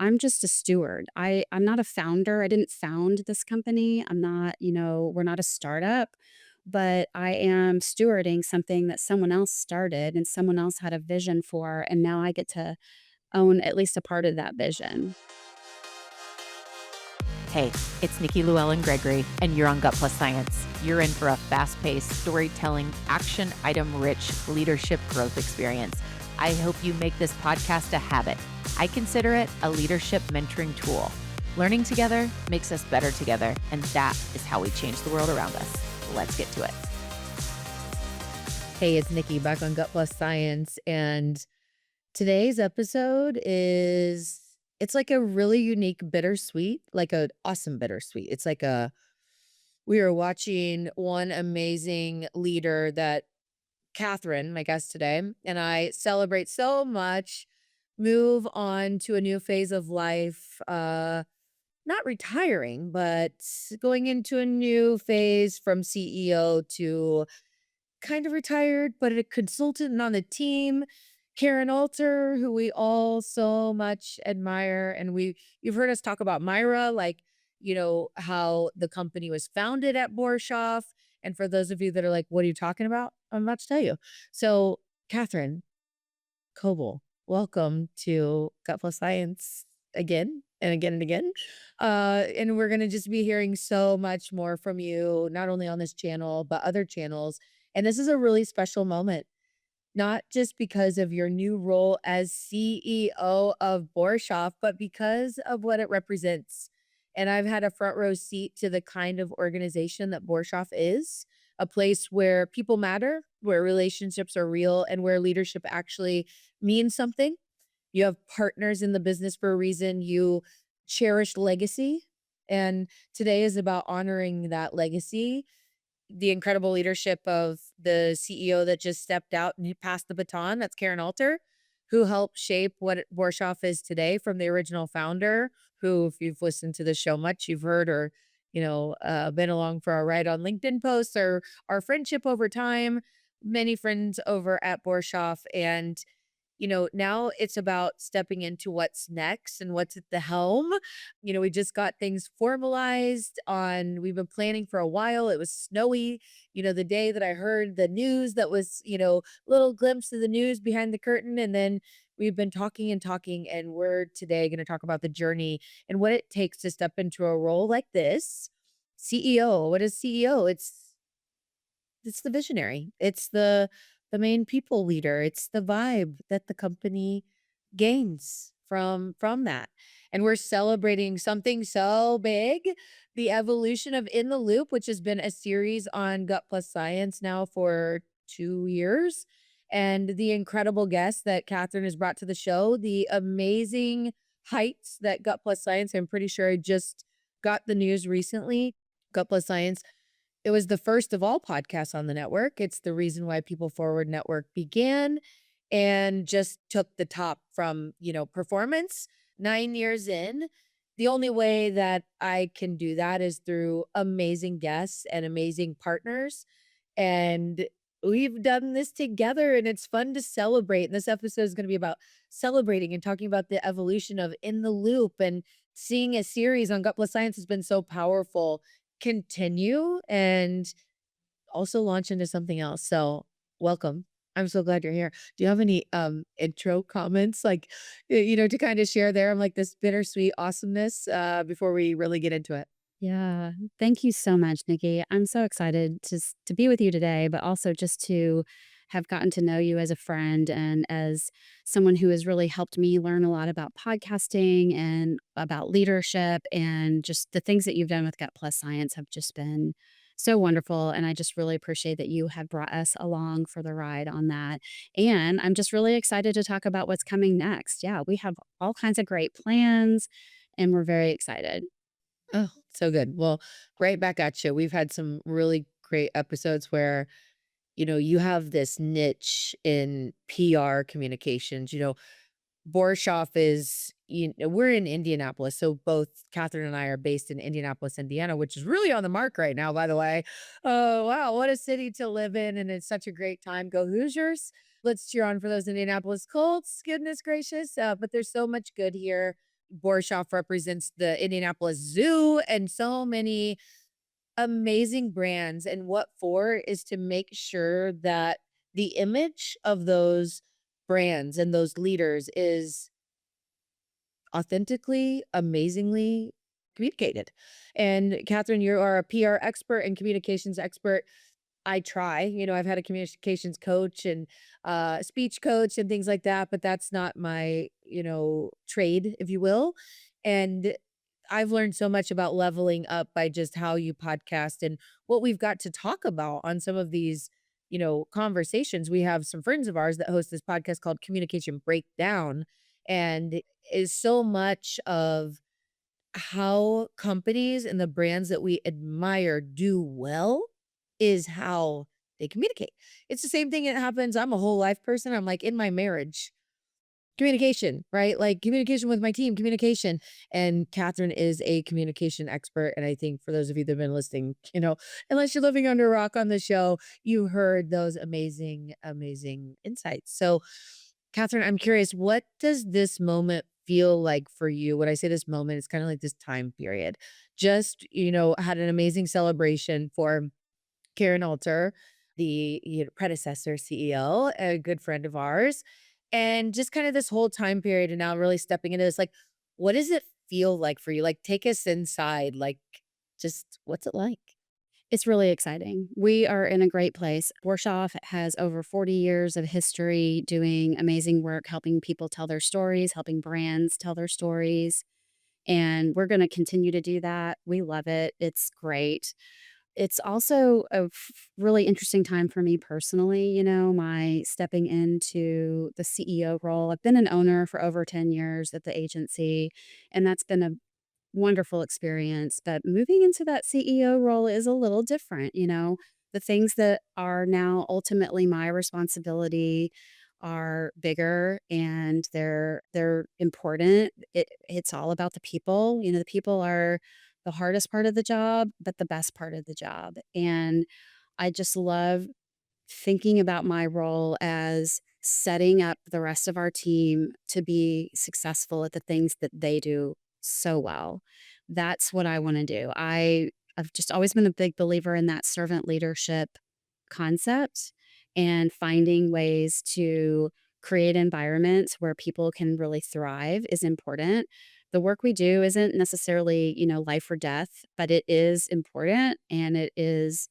I'm just a steward. I'm not a founder. I didn't found this company. I'm not, we're not a startup, but I am stewarding something that someone else started and someone else had a vision for. And now I get to own at least a part of that vision. Hey, it's Nikki Llewellyn Gregory, and you're on Gut Plus Science. You're in for a fast paced, storytelling, action item rich leadership growth experience. I hope you make this podcast a habit. I consider it a leadership mentoring tool. Learning together makes us better together, and that is how we change the world around us. Let's get to it. Hey, it's Nikki back on Gut Plus Science, and today's episode it's like a really unique bittersweet, like an awesome bittersweet. It's like we are watching one amazing leader that Katherine, my guest today, and I celebrate so much, move on to a new phase of life, not retiring, but going into a new phase from CEO to kind of retired, but a consultant on the team. Karen Alter, who we all so much admire. And you've heard us talk about Myra, like, how the company was founded at Borshoff. And for those of you that are like, what are you talking about? I'm about to tell you. So, Katherine Coble, welcome to Gut Plus Science again and again and again. And we're going to just be hearing so much more from you, not only on this channel, but other channels. And this is a really special moment, not just because of your new role as CEO of Borshoff, but because of what it represents. And I've had a front row seat to the kind of organization that Borshoff is, a place where people matter, where relationships are real, and where leadership actually means something. You have partners in the business for a reason. You cherish legacy. And today is about honoring that legacy, the incredible leadership of the CEO that just stepped out and he passed the baton. That's Karen Alter, who helped shape what Borshoff is today from the original founder, who, if you've listened to the show much, you've heard or, been along for a ride on LinkedIn posts or our friendship over time, many friends over at Borshoff. And now it's about stepping into what's next and what's at the helm. We just got things formalized we've been planning for a while. It was snowy, the day that I heard the news that was, little glimpse of the news behind the curtain. And then we've been talking and talking, and we're today going to talk about the journey and what it takes to step into a role like this. CEO, what is CEO? It's the visionary. It's the main people leader. It's the vibe that the company gains from that. And we're celebrating something so big, the evolution of In the Loop, which has been a series on Gut Plus Science now for 2 years. And the incredible guests that Katherine has brought to the show, the amazing heights that Gut Plus Science, I'm pretty sure I just got the news recently. Gut Plus Science, it was the first of all podcasts on the network. It's the reason why PeopleForward Network began and just took the top from, performance. 9 years in, the only way that I can do that is through amazing guests and amazing partners. And we've done this together, and it's fun to celebrate. And this episode is going to be about celebrating and talking about the evolution of In the Loop, and seeing a series on Gut Plus Science has been so powerful. Continue and also launch into something else. So welcome. I'm so glad you're here. Do you have any intro comments, like, to kind of share there? I'm like this bittersweet awesomeness before we really get into it. Yeah. Thank you so much, Nikki. I'm so excited to be with you today, but also just to have gotten to know you as a friend and as someone who has really helped me learn a lot about podcasting and about leadership, and just the things that you've done with Gut Plus Science have just been so wonderful. And I just really appreciate that you have brought us along for the ride on that. And I'm just really excited to talk about what's coming next. Yeah, we have all kinds of great plans and we're very excited. Oh, so good. Well, right back at you. We've had some really great episodes where, you have this niche in PR communications. Borshoff we're in Indianapolis. So both Katherine and I are based in Indianapolis, Indiana, which is really on the mark right now, by the way. Oh, wow. What a city to live in. And it's such a great time. Go Hoosiers. Let's cheer on for those Indianapolis Colts. Goodness gracious. But there's so much good here. Borshoff represents the Indianapolis Zoo and so many amazing brands. And what for is to make sure that the image of those brands and those leaders is authentically, amazingly communicated. And Katherine, you are a PR expert and communications expert. I try, I've had a communications coach and speech coach and things like that, but that's not my, trade, if you will. And I've learned so much about leveling up by just how you podcast and what we've got to talk about on some of these, conversations. We have some friends of ours that host this podcast called Communication Breakdown, and is so much of how companies and the brands that we admire do well is how they communicate. It's the same thing that happens. I'm a whole life person. I'm like in my marriage, communication, right? Like communication with my team, communication. And Catherine is a communication expert. And I think for those of you that have been listening, unless you're living under a rock on the show, you heard those amazing, amazing insights. So, Catherine, I'm curious, what does this moment feel like for you? When I say this moment, it's kind of like this time period. Just, had an amazing celebration for Karen Alter, the predecessor CEO, a good friend of ours, and just kind of this whole time period, and now really stepping into this. Like, what does it feel like for you? Like, take us inside. Like, just what's it like? It's really exciting. We are in a great place. Borshoff has over 40 years of history doing amazing work, helping people tell their stories, helping brands tell their stories. And we're going to continue to do that. We love it. It's great. It's also a really interesting time for me personally, my stepping into the CEO role. I've been an owner for over 10 years at the agency, and that's been a wonderful experience, but moving into that CEO role is a little different, The things that are now ultimately my responsibility are bigger and they're important. It's all about the people. The people are the hardest part of the job, but the best part of the job. And I just love thinking about my role as setting up the rest of our team to be successful at the things that they do so well. That's what I want to do. I've just always been a big believer in that servant leadership concept and finding ways to create environments where people can really thrive is important. The work we do isn't necessarily, life or death, but it is important and it is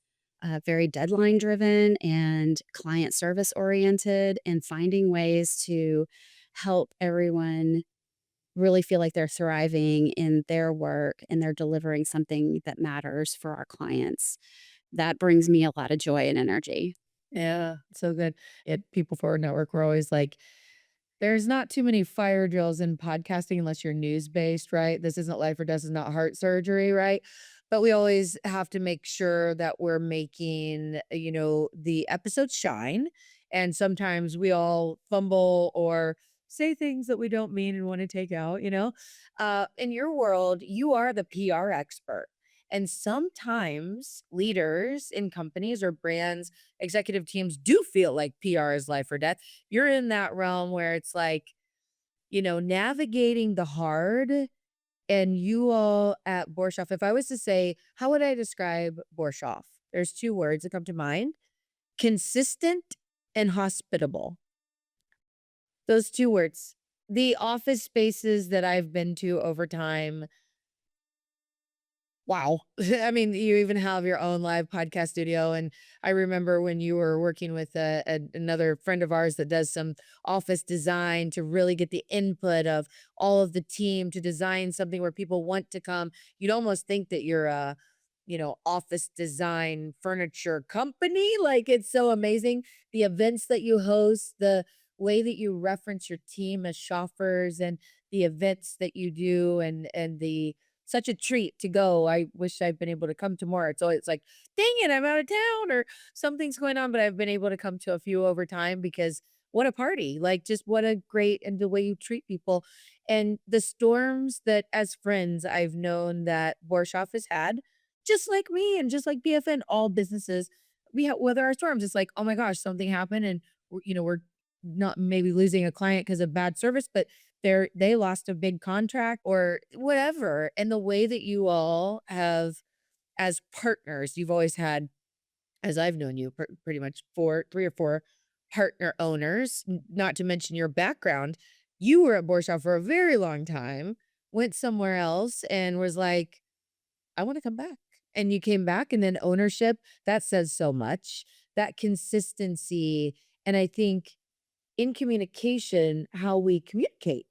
very deadline driven and client service oriented, and finding ways to help everyone really feel like they're thriving in their work and they're delivering something that matters for our clients. That brings me a lot of joy and energy. Yeah, so good. At PeopleForward Network, we're always like, there's not too many fire drills in podcasting unless you're news based, right? This isn't life or death, this is not heart surgery, right? But we always have to make sure that we're making, the episodes shine. And sometimes we all fumble or say things that we don't mean and want to take out. In your world, you are the PR expert. And sometimes leaders in companies or brands, executive teams do feel like PR is life or death. You're in that realm where it's like, navigating the hard. And you all at Borshoff, if I was to say, how would I describe Borshoff? There's two words that come to mind: consistent and hospitable. Those two words. The office spaces that I've been to over time, wow. I mean, you even have your own live podcast studio. And I remember when you were working with another friend of ours that does some office design to really get the input of all of the team to design something where people want to come. You'd almost think that you're a, office design furniture company. Like, it's so amazing. The events that you host, the way that you reference your team as shoppers, and the events that you do, and the such a treat to go. I wish I'd been able to come to more. It's always like, dang it, I'm out of town or something's going on, but I've been able to come to a few over time because what a party. Like, just what a great, and the way you treat people and the storms that as friends I've known that Borshoff has had, just like me and just like BFN, all businesses, we have weather our storms. It's like, oh my gosh, something happened and we're not maybe losing a client because of bad service, but they lost a big contract or whatever, and the way that you all have as partners, you've always had, as I've known you, pretty much 4 3 or 4 partner owners, not to mention your background. You were at Borshoff for a very long time, went somewhere else and was like, "I wanna come back." And you came back, and then ownership, that says so much. That consistency, and I think in communication, how we communicate.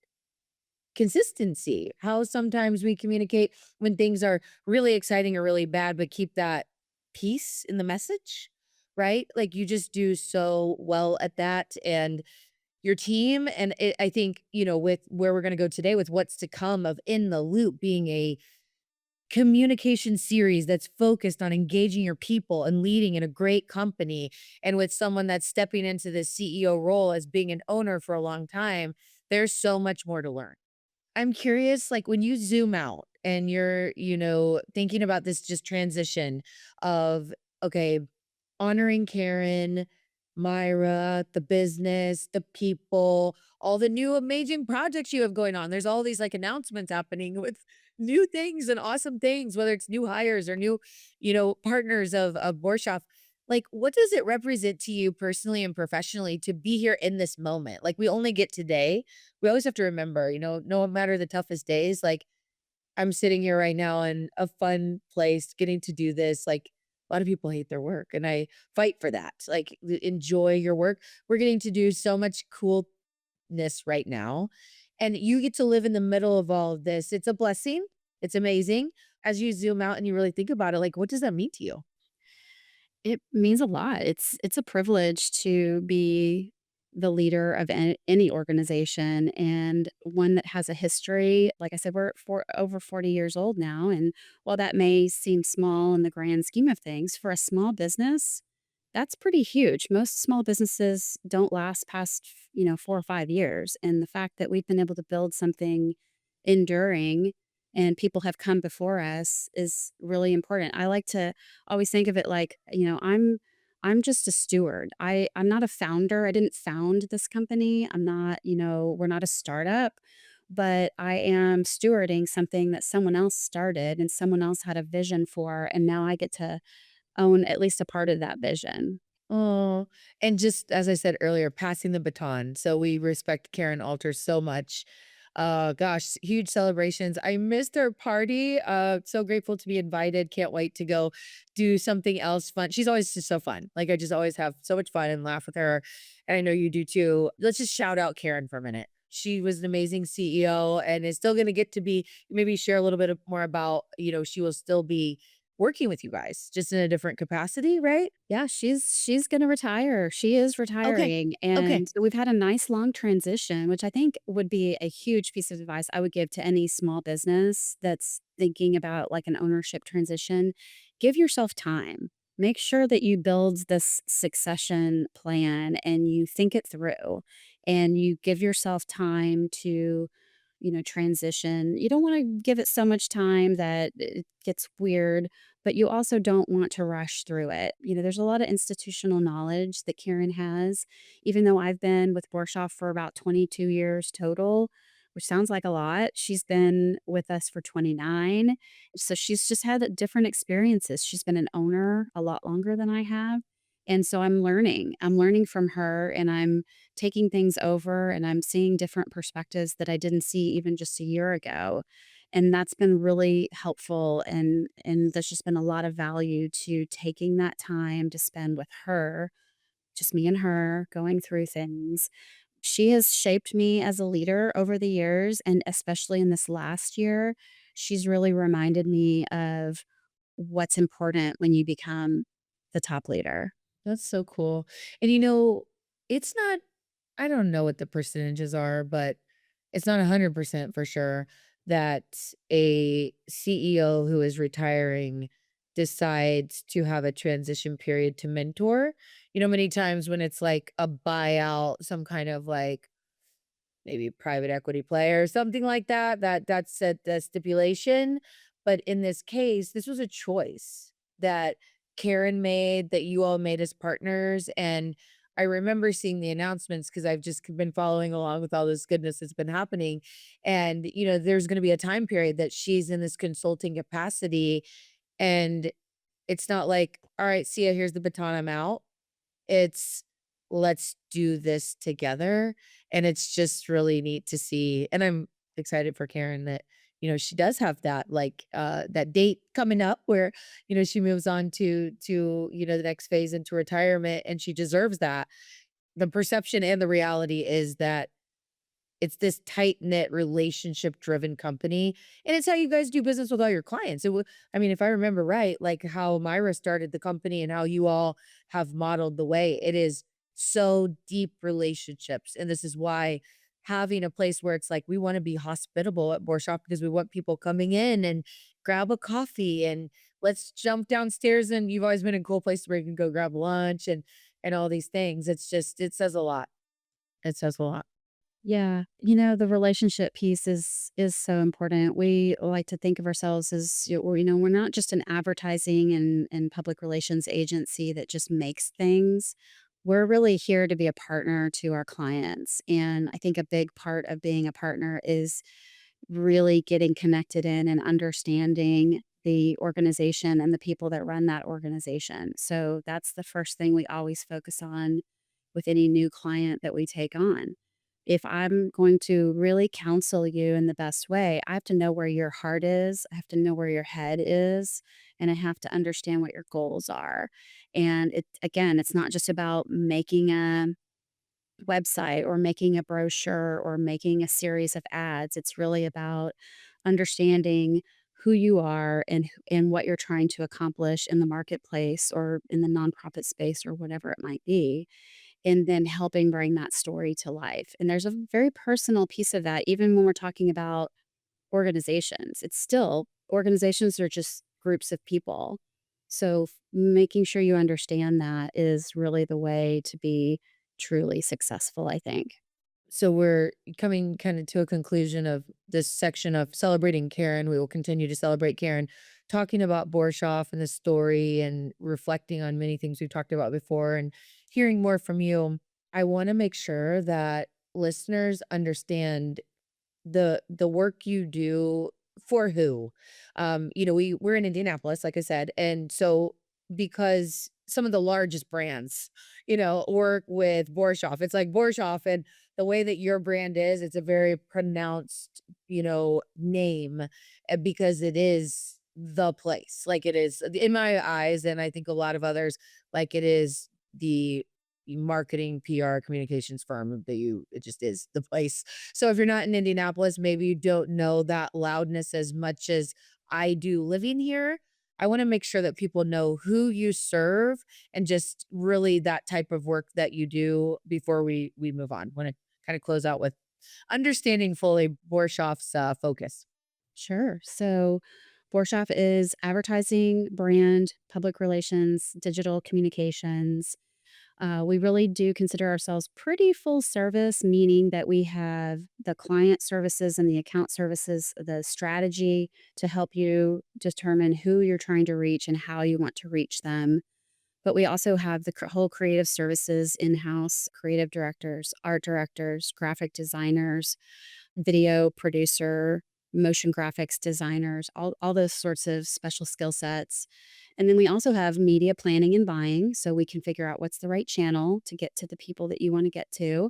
Consistency, how sometimes we communicate when things are really exciting or really bad, but keep that peace in the message, right? Like, you just do so well at that, and your team, and I think, with where we're gonna go today with what's to come of In the Loop being a communication series that's focused on engaging your people and leading in a great company, and with someone that's stepping into this CEO role as being an owner for a long time, there's so much more to learn. I'm curious, like, when you zoom out and you're, thinking about this just transition of, okay, honoring Karen, Myra, the business, the people, all the new amazing projects you have going on. There's all these like announcements happening with new things and awesome things, whether it's new hires or new, partners of Borshoff. Like, what does it represent to you personally and professionally to be here in this moment? Like, we only get today. We always have to remember, no matter the toughest days, like, I'm sitting here right now in a fun place getting to do this. Like, a lot of people hate their work, and I fight for that. Like, enjoy your work. We're getting to do so much coolness right now, and you get to live in the middle of all of this. It's a blessing. It's amazing. As you zoom out and you really think about it, like, what does that mean to you? It means a lot. It's a privilege to be the leader of any organization and one that has a history. Like I said, we're for over 40 years old now, and while that may seem small in the grand scheme of things, for a small business, that's pretty huge. Most small businesses don't last past, 4 or 5 years, and the fact that we've been able to build something enduring and people have come before us is really important. I like to always think of it like, I'm just a steward. I'm not a founder. I didn't found this company. I'm not, we're not a startup, but I am stewarding something that someone else started and someone else had a vision for, and now I get to own at least a part of that vision. Oh, and just as I said earlier, passing the baton. So we respect Karen Alter so much. Gosh, huge celebrations. I missed her party. So grateful to be invited. Can't wait to go do something else fun. She's always just so fun. Like, I just always have so much fun and laugh with her. And I know you do too. Let's just shout out Karen for a minute. She was an amazing CEO and is still going to get to be, maybe share a little bit more about, she will still be working with you guys just in a different capacity, right? Yeah, she's gonna retire. She is Okay. retiring, Okay. and we've had a nice long transition, which I think would be a huge piece of advice I would give to any small business that's thinking about, like, an ownership transition. Give yourself time. Make sure that you build this succession plan and you think it through, and you give yourself time to, transition. You don't wanna give it so much time that it gets weird, but you also don't want to rush through it. There's a lot of institutional knowledge that Karen has, even though I've been with Borshoff for about 22 years total, which sounds like a lot. She's been with us for 29. So she's just had different experiences. She's been an owner a lot longer than I have. And so I'm learning. I'm learning from her and I'm taking things over and I'm seeing different perspectives that I didn't see even just a year ago, and that's been really helpful, and there's just been a lot of value to taking that time to spend with her, just me and her going through things. She has shaped me as a leader over the years, and especially in this last year, she's really reminded me of what's important when you become the top leader. That's so cool. And it's not, I don't know what the percentages are, but it's not 100% for sure that a CEO who is retiring decides to have a transition period to mentor. Many times when it's like a buyout, some kind of like maybe private equity play or something like that, that's the stipulation. But in this case, this was a choice that Karen made, that you all made as partners, and I remember seeing the announcements because I've just been following along with all this goodness that's been happening. And, there's going to be a time period that she's in this consulting capacity. And it's not like, all right, see ya, here's the baton, I'm out. It's let's do this together. And it's just really neat to see. And I'm excited for Karen that, she does have that that date coming up where, she moves on to the next phase into retirement and she deserves that. The perception and the reality is that it's this tight-knit, relationship-driven company, and it's how you guys do business with all your clients. I mean, if I remember right, like how Myra started the company and how you all have modeled the way, it is so deep relationships, and this is why having a place where it's like, we wanna be hospitable at Borshoff because we want people coming in and grab a coffee, and let's jump downstairs, and you've always been a cool place where you can go grab lunch and all these things. It's just it says a lot. It says a lot. Yeah, the relationship piece is so important. We like to think of ourselves as, we're not just an advertising and public relations agency that just makes things. We're really here to be a partner to our clients. And I think a big part of being a partner is really getting connected in and understanding the organization and the people that run that organization. So that's the first thing we always focus on with any new client that we take on. If I'm going to really counsel you in the best way, I have to know where your heart is, I have to know where your head is, and I have to understand what your goals are. And it's not just about making a website or making a brochure or making a series of ads. It's really about understanding who you are and what you're trying to accomplish in the marketplace or in the nonprofit space or whatever it might be, and then helping bring that story to life. And there's a very personal piece of that, even when we're talking about organizations. It's still organizations are just groups of people. So making sure you understand that is really the way to be truly successful, I think. So we're coming kind of to a conclusion of this section of celebrating Karen. We will continue to celebrate Karen, talking about Borshoff and the story and reflecting on many things we've talked about before and hearing more from you. I want to make sure that listeners understand the work you do for who. We're in Indianapolis, like I said, and so because some of the largest brands, work with Borshoff. It's like Borshoff, and the way that your brand is, it's a very pronounced, name, because it is the place. Like it is in my eyes, and I think a lot of others, like it is the marketing, PR, communications firm that it just is the place. So if you're not in Indianapolis, maybe you don't know that loudness as much as I do living here. I want to make sure that people know who you serve and just really that type of work that you do before we move on. Want to kind of close out with understanding fully Borshoff's focus. Sure. So Borshoff is advertising, brand, public relations, digital communications. We really do consider ourselves pretty full service, meaning that we have the client services and the account services, the strategy to help you determine who you're trying to reach and how you want to reach them. But we also have the whole creative services in house, creative directors, art directors, graphic designers, video producer, motion graphics designers, all those sorts of special skill sets. And then we also have media planning and buying, so we can figure out what's the right channel to get to the people that you want to get to.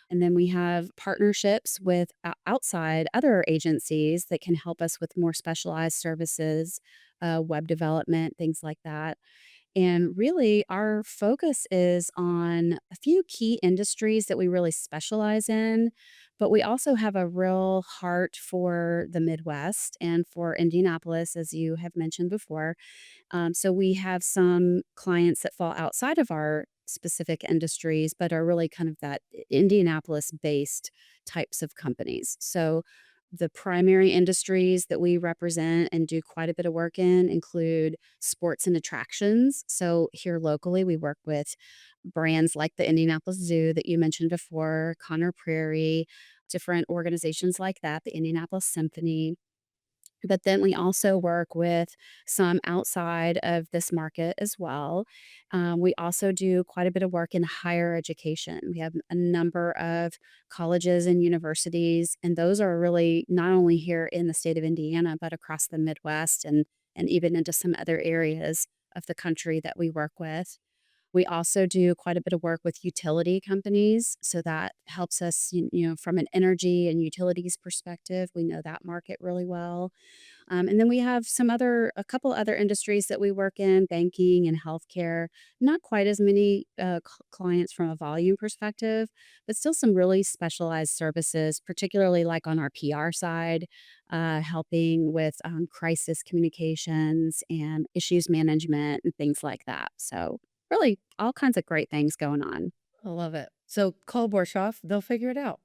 And then we have partnerships with outside other agencies that can help us with more specialized services, web development, things like that. And really, our focus is on a few key industries that we really specialize in, but we also have a real heart for the Midwest and for Indianapolis, as you have mentioned before. So we have some clients that fall outside of our specific industries, but are really kind of that Indianapolis based types of companies. So the primary industries that we represent and do quite a bit of work in include sports and attractions. So here locally, we work with brands like the Indianapolis Zoo that you mentioned before, Conner Prairie, different organizations like that, the Indianapolis Symphony, But then we also work with some outside of this market as well. We also do quite a bit of work in higher education. We have a number of colleges and universities, and those are really not only here in the state of Indiana, but across the Midwest and even into some other areas of the country that we work with. We also do quite a bit of work with utility companies, so that helps us, from an energy and utilities perspective. We know that market really well. And then we have a couple other industries that we work in, banking and healthcare. Not quite as many clients from a volume perspective, but still some really specialized services, particularly like on our PR side, helping with crisis communications and issues management and things like that. So, really, all kinds of great things going on. I love it. So call Borshoff, they'll figure it out.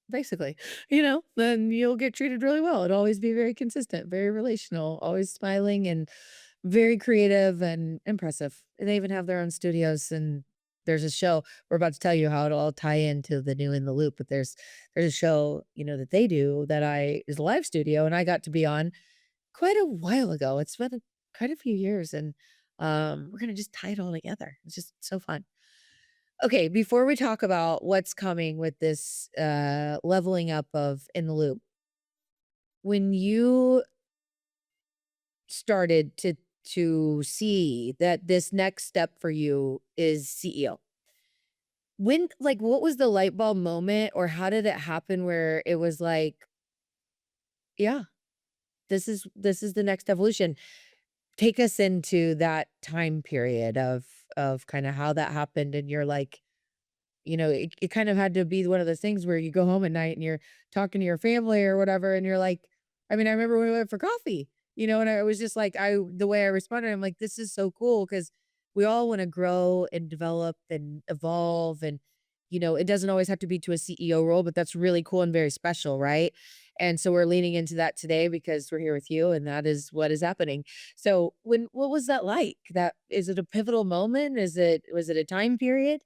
Basically, then you'll get treated really well. It'll always be very consistent, very relational, always smiling and very creative and impressive. They even have their own studios and there's a show we're about to tell you how it'll all tie into the new In the Loop, but there's a show, that they do that I is a live studio and I got to be on quite a while ago. It's been quite a few years and we're gonna just tie it all together. It's just so fun. Okay, before we talk about what's coming with this, leveling up of In the Loop, when you started to see that this next step for you is CEO, what was the light bulb moment, or how did it happen where it was like, "Yeah, this is the next evolution." Take us into that time period of kinda how that happened, and you're like, it kind of had to be one of those things where you go home at night and you're talking to your family or whatever, and you're like I mean, I remember when we went for coffee, and I was just like, the way I responded, I'm like, "This is so cool because we all wanna grow and develop and evolve, and, it doesn't always have to be to a CEO role, but that's really cool and very special, right? And so we're leaning into that today because we're here with you, and that is what is happening. So what was that like? Is it a pivotal moment? Was it a time period?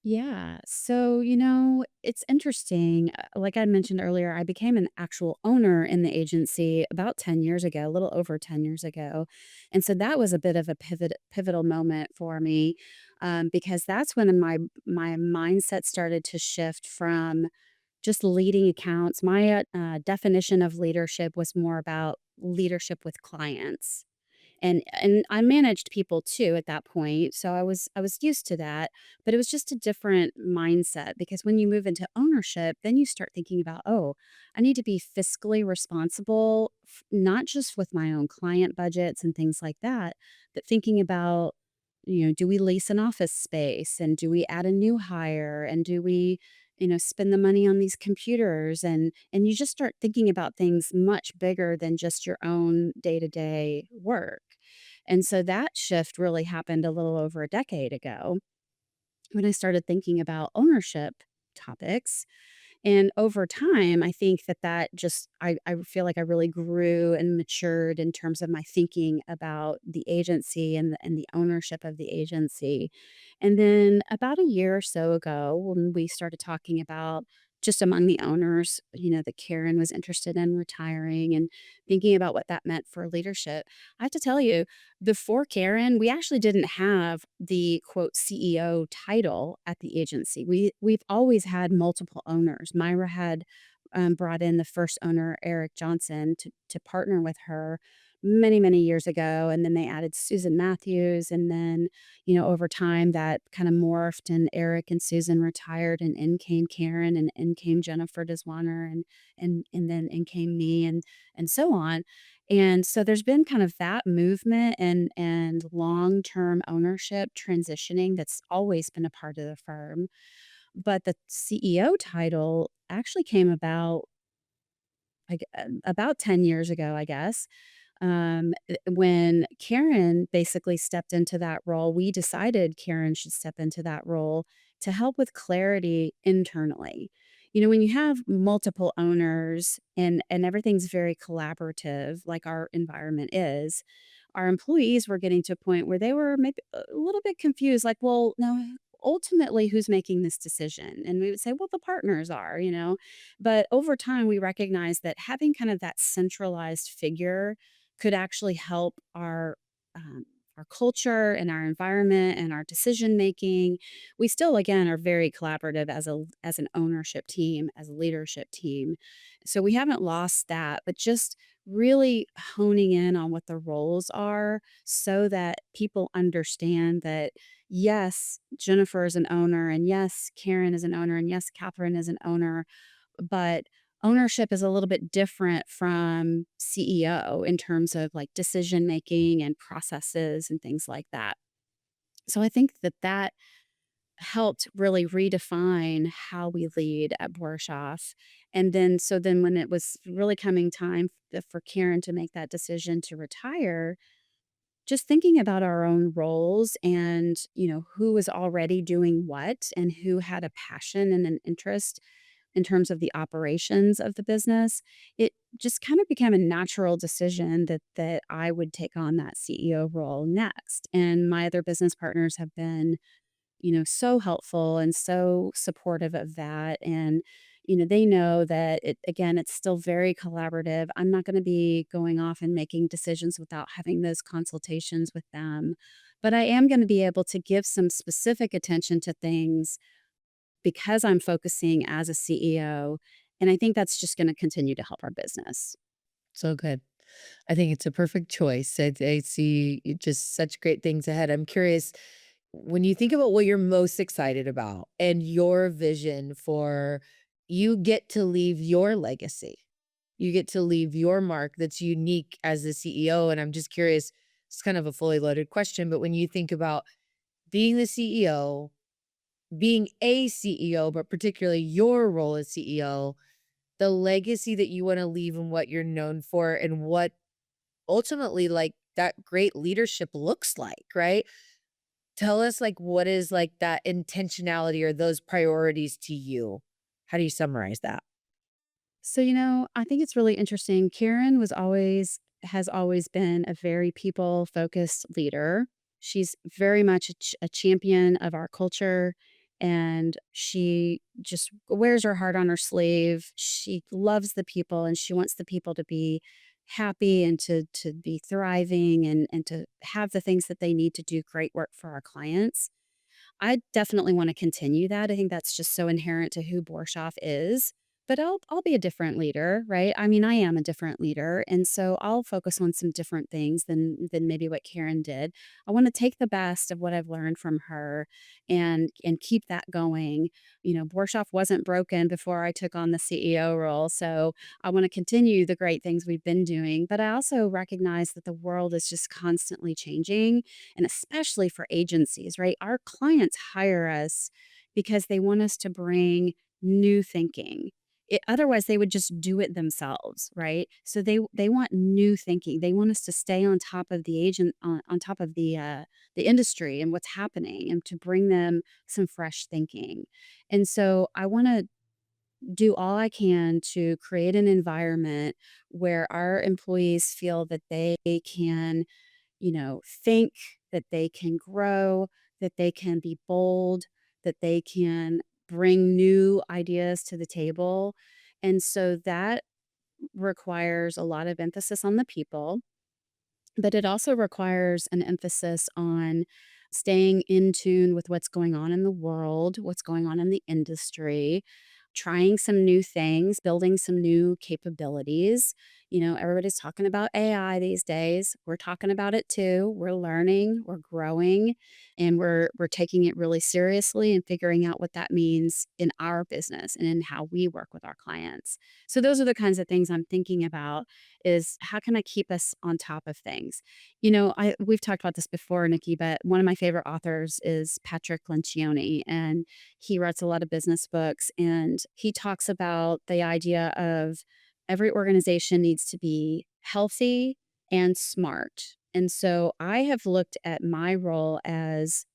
Yeah. So, it's interesting. Like I mentioned earlier, I became an actual owner in the agency about 10 years ago, a little over 10 years ago. And so that was a bit of a pivotal moment for me, because that's when my mindset started to shift from just leading accounts. My definition of leadership was more about leadership with clients, and I managed people too at that point, so I was used to that, but it was just a different mindset because when you move into ownership, then you start thinking about, "Oh, I need to be fiscally responsible, not just with my own client budgets and things like that, but thinking about, do we lease an office space and do we add a new hire and do we, spend the money on these computers?" And you just start thinking about things much bigger than just your own day-to-day work. And so that shift really happened a little over a decade ago when I started thinking about ownership topics. And over time, I think that just I feel like I really grew and matured in terms of my thinking about the agency and the ownership of the agency. And then about a year or so ago, when we started talking about just among the owners, that Karen was interested in retiring and thinking about what that meant for leadership. I have to tell you, before Karen, we actually didn't have the quote CEO title at the agency. We've always had multiple owners. Myra had brought in the first owner, Eric Johnson, to partner with her many, many years ago. And then they added Susan Matthews. And then, over time that kind of morphed and Eric and Susan retired and in came Karen and in came Jennifer Deswanner and then in came me and so on. And so there's been kind of that movement and long-term ownership transitioning that's always been a part of the firm. But the CEO title actually came about 10 years ago, I guess. When Karen basically stepped into that role, we decided Karen should step into that role to help with clarity internally. When you have multiple owners and everything's very collaborative, like our environment is, our employees were getting to a point where they were maybe a little bit confused, like, well, no. ultimately, who's making this decision? And we would say, well, the partners are, but over time, we recognize that having kind of that centralized figure could actually help um, our culture and our environment and our decision making. We still, again, are very collaborative as an ownership team, as a leadership team. So we haven't lost that, but just really honing in on what the roles are so that people understand that yes, Jennifer is an owner, and yes, Karen is an owner, and yes, Catherine is an owner, but ownership is a little bit different from CEO in terms of like decision making and processes and things like that. So I think that that helped really redefine how we lead at Borshoff. And then, so then when it was really coming time for Karen to make that decision to retire, just thinking about our own roles and, who was already doing what and who had a passion and an interest in terms of the operations of the business, it just kind of became a natural decision that I would take on that CEO role next. And my other business partners have been, so helpful and so supportive of that. And, they know that again, it's still very collaborative. I'm not going to be going off and making decisions without having those consultations with them. But I am going to be able to give some specific attention to things because I'm focusing as a CEO. And I think that's just going to continue to help our business. So good. I think it's a perfect choice. I see just such great things ahead. I'm curious, when you think about what you're most excited about and your vision for, you get to leave your legacy. You get to leave your mark that's unique as the CEO. And I'm just curious, it's kind of a fully loaded question, but when you think about being the CEO, being a CEO, but particularly your role as CEO, the legacy that you want to leave and what you're known for and what ultimately like that great leadership looks like, right? Tell us like what is like that intentionality or those priorities to you? How do you summarize that? So, I think it's really interesting. Karen has always been a very people focused leader. She's very much a champion of our culture, and she just wears her heart on her sleeve. She loves the people and she wants the people to be happy and to be thriving and to have the things that they need to do great work for our clients. I definitely wanna continue that. I think that's just so inherent to who Borshoff is, but I'll be a different leader, right? I mean, I am a different leader, and so I'll focus on some different things than maybe what Karen did. I wanna take the best of what I've learned from her and keep that going. Borshoff wasn't broken before I took on the CEO role, so I wanna continue the great things we've been doing, but I also recognize that the world is just constantly changing, and especially for agencies, right? Our clients hire us because they want us to bring new thinking. Otherwise, they would just do it themselves, right? So they want new thinking. They want us to stay on top of on top of the industry and what's happening, and to bring them some fresh thinking. And so I want to do all I can to create an environment where our employees feel that they can think, that they can grow, that they can be bold, that they can bring new ideas to the table. And so that requires a lot of emphasis on the people, but it also requires an emphasis on staying in tune with what's going on in the world, what's going on in the industry, trying some new things, building some new capabilities. Everybody's talking about AI these days. We're talking about it too. We're learning, we're growing, and we're taking it really seriously and figuring out what that means in our business and in how we work with our clients. So those are the kinds of things I'm thinking about, is how can I keep us on top of things? We've talked about this before, Nikki, but one of my favorite authors is Patrick Lencioni, and he writes a lot of business books, and he talks about the idea of every organization needs to be healthy and smart. And so I have looked at my role as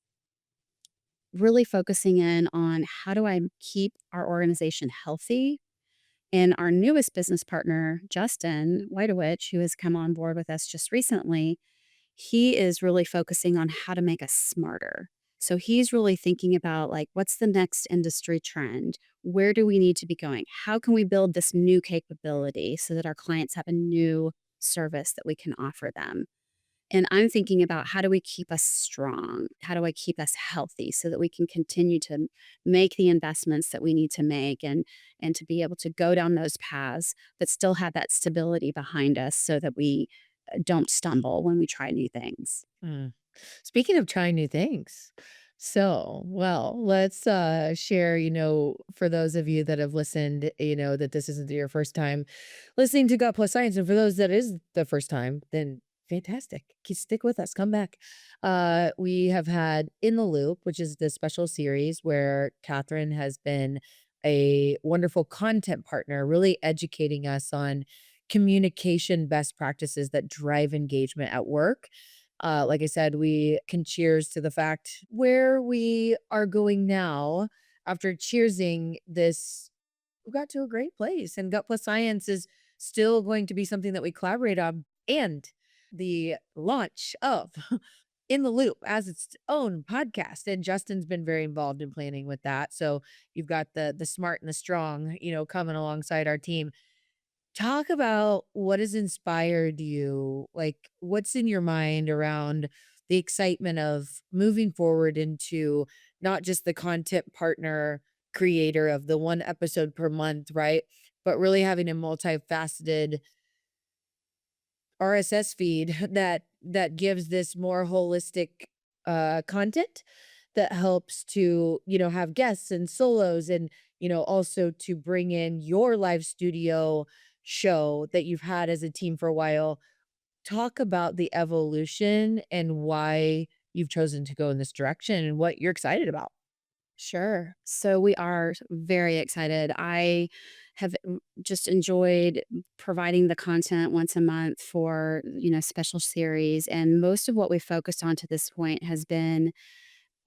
really focusing in on how do I keep our organization healthy. And our newest business partner, Justin Whitowich, who has come on board with us just recently, he is really focusing on how to make us smarter. So he's really thinking about like, what's the next industry trend? Where do we need to be going? How can we build this new capability so that our clients have a new service that we can offer them? And I'm thinking about how do we keep us strong? How do I keep us healthy so that we can continue to make the investments that we need to make and to be able to go down those paths, but still have that stability behind us so that we don't stumble when we try new things. Mm. Speaking of trying new things, so, well, let's share, for those of you that have listened, that this isn't your first time listening to God Plus Science. And for those that is the first time, then fantastic. Stick with us. Come back. We have had In the Loop, which is the special series where Catherine has been a wonderful content partner, really educating us on communication best practices that drive engagement at work. Like I said, we can cheers to the fact where we are going now after cheersing this. We got to a great place, and Gut Plus Science is still going to be something that we collaborate on. And the launch of In the Loop as its own podcast. And Justin's been very involved in planning with that. So you've got the smart and the strong, coming alongside our team. Talk about what has inspired you, like, what's in your mind around the excitement of moving forward into not just the content partner creator of the 1 episode per month, right? But really having a multifaceted RSS feed that gives this more holistic, content that helps to, have guests and solos and, also to bring in your live studio show that you've had as a team for a while. Talk about the evolution and why you've chosen to go in this direction and what you're excited about. Sure. So we are very excited. I have just enjoyed providing the content once a month for, special series. And most of what we've focused on to this point has been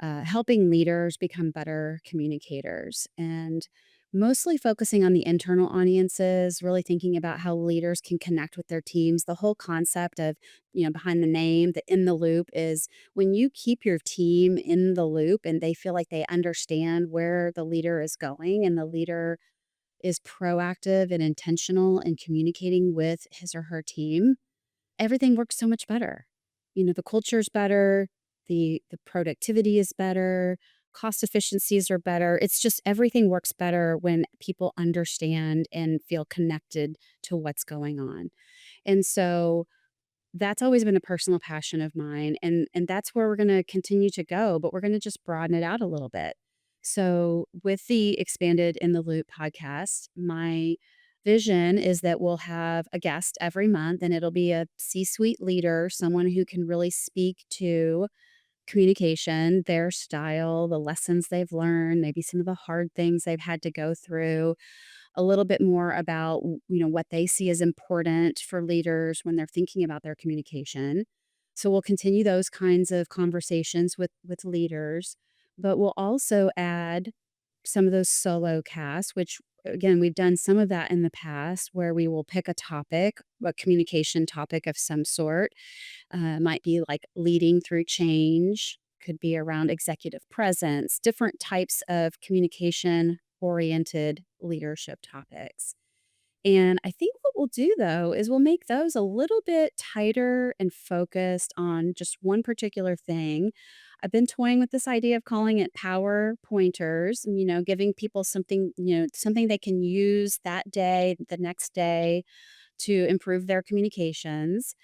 helping leaders become better communicators and mostly focusing on the internal audiences, really thinking about how leaders can connect with their teams. The whole concept of, behind the name, the in the loop is when you keep your team in the loop and they feel like they understand where the leader is going and the leader is proactive and intentional in communicating with his or her team, everything works so much better. The culture's better, the productivity is better, cost efficiencies are better. It's just everything works better when people understand and feel connected to what's going on. And so that's always been a personal passion of mine, and that's where we're gonna continue to go, but we're gonna just broaden it out a little bit. So, with the Expanded in the Loop podcast, my vision is that we'll have a guest every month, and it'll be a C-suite leader, someone who can really speak to communication, their style, the lessons they've learned, maybe some of the hard things they've had to go through, a little bit more about, what they see as important for leaders when they're thinking about their communication. So we'll continue those kinds of conversations with leaders, but we'll also add some of those solo casts, which again, we've done some of that in the past where we will pick a topic, a communication topic of some sort. Might be like leading through change, could be around executive presence, different types of communication oriented leadership topics. And I think what we'll do though is we'll make those a little bit tighter and focused on just one particular thing. I've been toying with this idea of calling it power pointers, giving people something, something they can use that day, the next day to improve their communications.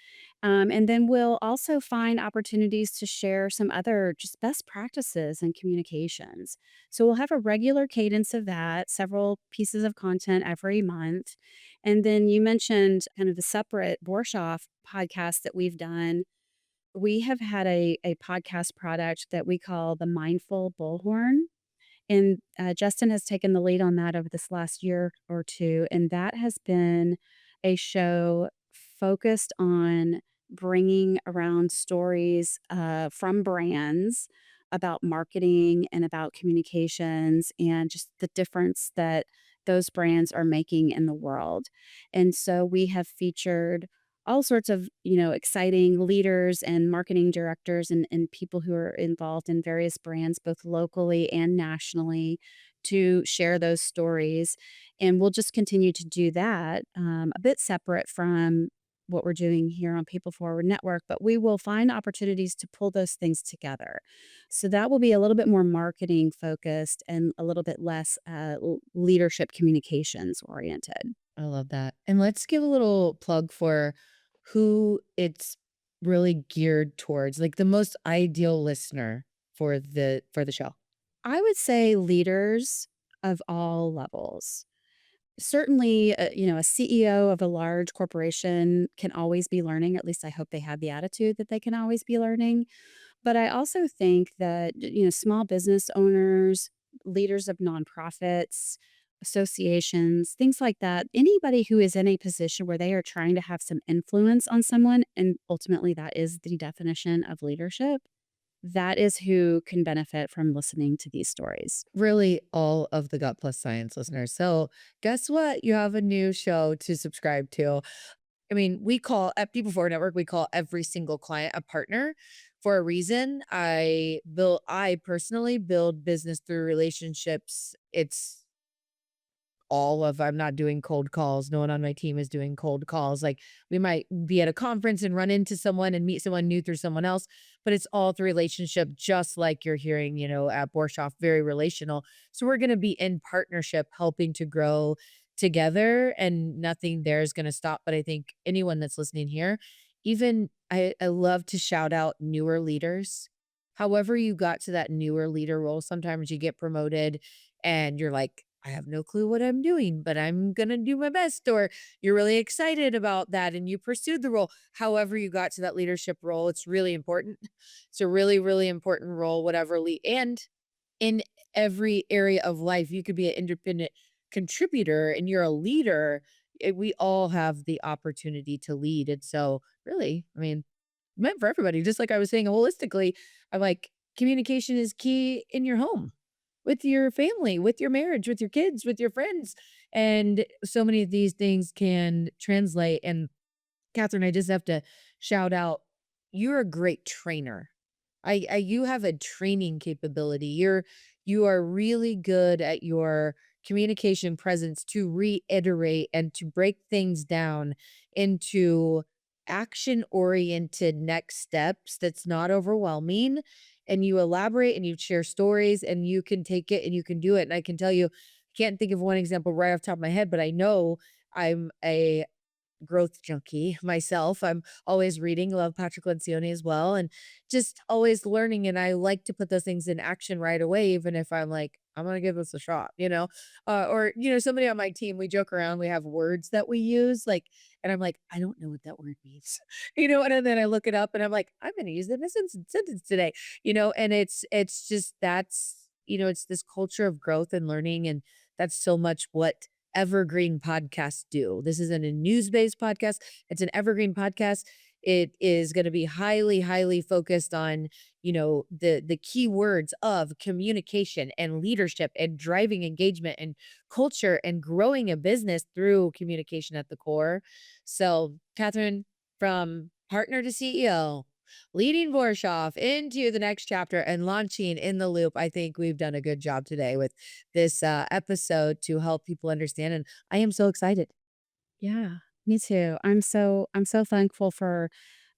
And then we'll also find opportunities to share some other just best practices and communications. So we'll have a regular cadence of that, several pieces of content every month. And then you mentioned kind of the separate Borshoff podcast that we've done. We have had a podcast product that we call the Mindful Bullhorn. And Justin has taken the lead on that over this last year or two. And that has been a show focused on bringing around stories from brands about marketing and about communications and just the difference that those brands are making in the world. And so we have featured all sorts of, exciting leaders and marketing directors and people who are involved in various brands, both locally and nationally, to share those stories. And we'll just continue to do that a bit separate from what we're doing here on People Forward Network, but we will find opportunities to pull those things together. So that will be a little bit more marketing focused and a little bit less leadership communications oriented. I love that. And let's give a little plug for who it's really geared towards, like the most ideal listener for the show. I would say leaders of all levels. Certainly, a CEO of a large corporation can always be learning. At least I hope they have the attitude that they can always be learning. But I also think that, small business owners, leaders of nonprofits, associations, things like that, anybody who is in a position where they are trying to have some influence on someone, and ultimately that is the definition of leadership, that is who can benefit from listening to these stories. Really, all of the Gut Plus Science listeners. So, guess what? You have a new show to subscribe to. I mean, we call at People Forward Network, we call every single client a partner for a reason. I personally build business through relationships. It's all of I'm not doing cold calls. No one on my team is doing cold calls. Like we might be at a conference and run into someone and meet someone new through someone else, but it's all through relationship, just like you're hearing, at Borshoff, very relational. So we're going to be in partnership, helping to grow together, and nothing there is going to stop. But I think anyone that's listening here, even I love to shout out newer leaders. However, you got to that newer leader role, sometimes you get promoted and you're like, I have no clue what I'm doing, but I'm going to do my best. Or you're really excited about that and you pursued the role. However, you got to that leadership role, it's really important. It's a really, really important role, whatever lead. And in every area of life, you could be an independent contributor and you're a leader. We all have the opportunity to lead. And so, really, I mean, meant for everybody. Just like I was saying holistically, I'm like, communication is key in your home, with your family, with your marriage, with your kids, with your friends. And so many of these things can translate. And Catherine, I just have to shout out, you're a great trainer. You have a training capability. You are really good at your communication presence to reiterate and to break things down into action oriented next steps that's not overwhelming, and you elaborate and you share stories and you can take it and you can do it. And I can tell you, can't think of one example right off the top of my head, but I know I'm a growth junkie myself. I'm always reading, love Patrick Lencioni as well, and just always learning. And I like to put those things in action right away, even if I'm like, I'm gonna give this a shot, or somebody on my team, we joke around, we have words that we use, like, and I'm like, I don't know what that word means, and then I look it up and I'm like, I'm gonna use it in a sentence today, and it's just it's this culture of growth and learning, and that's so much what evergreen podcasts do. This isn't a news-based podcast. It's an evergreen podcast. It is going to be highly, highly focused on, the key words of communication and leadership and driving engagement and culture and growing a business through communication at the core. So, Catherine, from partner to CEO, leading Borshoff into the next chapter and launching In the Loop. I think we've done a good job today with this episode to help people understand. And I am so excited. Yeah, me too. I'm so thankful for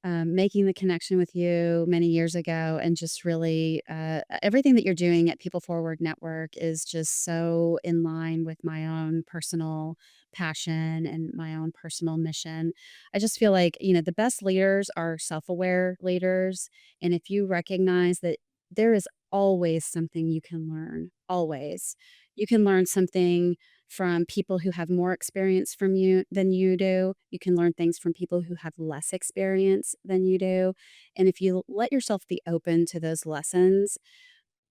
making the connection with you many years ago, and just really everything that you're doing at People Forward Network is just so in line with my own personal passion and my own personal mission. I just feel like, the best leaders are self-aware leaders. And if you recognize that there is always something you can learn, always. You can learn something from people who have more experience from you than you do. You can learn things from people who have less experience than you do. And if you let yourself be open to those lessons,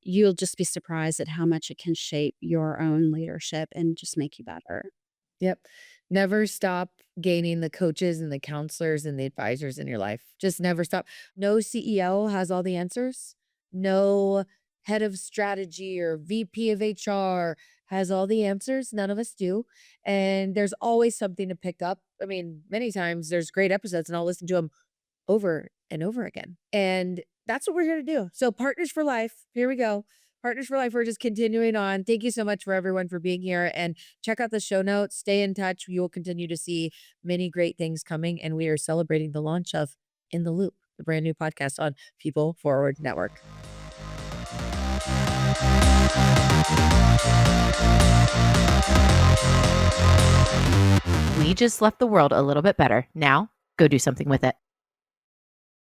you'll just be surprised at how much it can shape your own leadership and just make you better. Yep. Never stop gaining the coaches and the counselors and the advisors in your life. Just never stop. No CEO has all the answers. No head of strategy or VP of HR has all the answers. None of us do. And there's always something to pick up. I mean, many times there's great episodes and I'll listen to them over and over again. And that's what we're here to do. So Partners for Life, here we go. Partners for Life, we're just continuing on. Thank you so much for everyone for being here, and check out the show notes. Stay in touch. You will continue to see many great things coming, and we are celebrating the launch of In the Loop, the brand new podcast on People Forward Network. We just left the world a little bit better. Now, go do something with it.